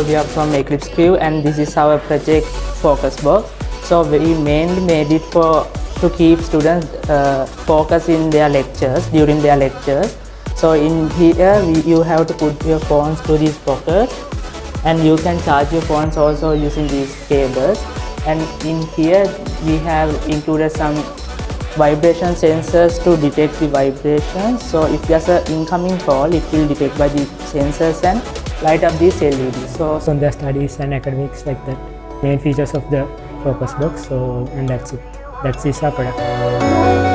we are from Eclipse crew, and this is our project focus box. So we mainly made it to keep students focus in their lectures, during their lectures. So in here you have to put your phones to these pockets, and you can charge your phones also using these cables. And in here we have included some vibration sensors to detect the vibrations. So if there's an incoming call, it will detect by the sensors and light up these LEDs. So the studies and academics, like that main features of the focus box. So and that's it. That's our product.